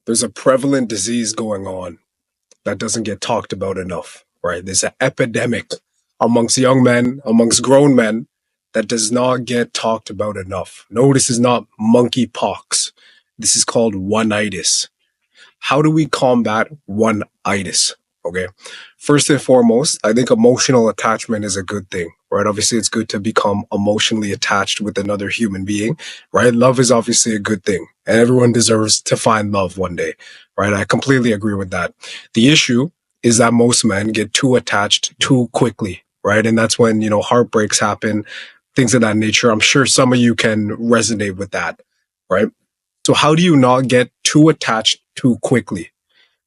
there's a prevalent disease going on that doesn't get talked about enough, right? There's an epidemic amongst young men, amongst grown men, that does not get talked about enough. No, this is not monkeypox. This is called one-itis. How do we combat one-itis? Okay. First and foremost, I think emotional attachment is a good thing, right? Obviously, it's good to become emotionally attached with another human being, right? Love is obviously a good thing, and everyone deserves to find love one day, right? I completely agree with that. The issue is that most men get too attached too quickly, right? And that's when, heartbreaks happen, things of that nature. I'm sure some of you can resonate with that, right? So how do you not get too attached too quickly,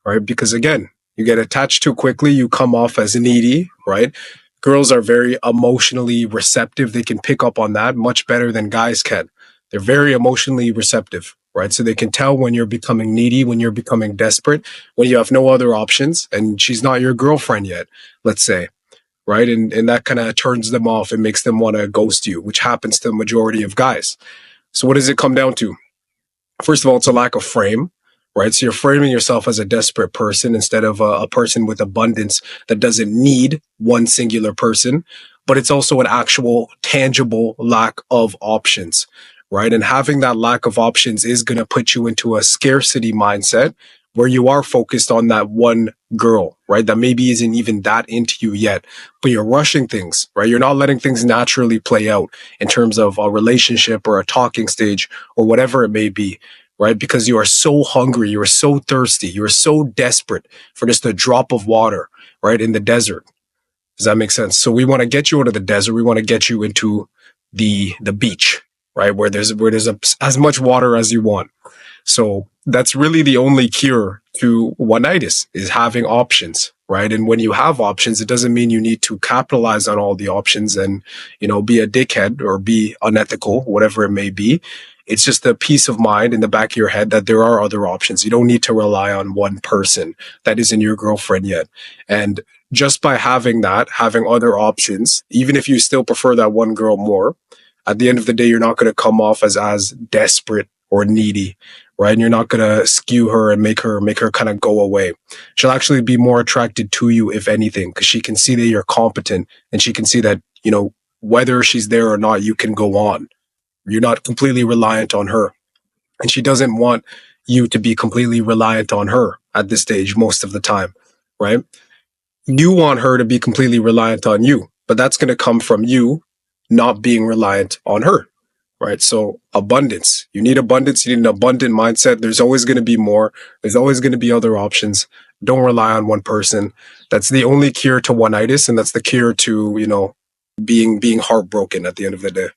right? Because again, you get attached too quickly, you come off as needy, right? Girls are very emotionally receptive. They can pick up on that much better than guys can. They're very emotionally receptive, right? So they can tell when you're becoming needy, when you're becoming desperate, when you have no other options and she's not your girlfriend yet, let's say, right? And that kind of turns them off and makes them want to ghost you, which happens to the majority of guys. So what does it come down to? First of all, it's a lack of frame, right? So you're framing yourself as a desperate person instead of a person with abundance that doesn't need one singular person, but it's also an actual tangible lack of options, right? And having that lack of options is going to put you into a scarcity mindset where you are focused on that one girl, right? That maybe isn't even that into you yet, but you're rushing things, right? You're not letting things naturally play out in terms of a relationship or a talking stage or whatever it may be, right? Because you are so hungry, you are so thirsty, you are so desperate for just a drop of water, right? In the desert. Does that make sense? So we want to get you out of the desert. We want to get you into the beach, right? Where there's as much water as you want. So that's really the only cure to one-itis is having options, right? And when you have options, it doesn't mean you need to capitalize on all the options and, be a dickhead or be unethical, whatever it may be. It's just a peace of mind in the back of your head that there are other options. You don't need to rely on one person that isn't your girlfriend yet. And just by having other options, even if you still prefer that one girl more, at the end of the day, you're not going to come off as desperate or needy, right? And you're not going to skew her and make her kind of go away. She'll actually be more attracted to you, if anything, because she can see that you're competent and she can see that, whether she's there or not, you can go on. You're not completely reliant on her. And she doesn't want you to be completely reliant on her at this stage most of the time, right? You want her to be completely reliant on you, but that's going to come from you not being reliant on her. Right. So abundance, you need abundance. You need an abundant mindset. There's always going to be more. There's always going to be other options. Don't rely on one person. That's the only cure to one-itis. And that's the cure to, being heartbroken at the end of the day.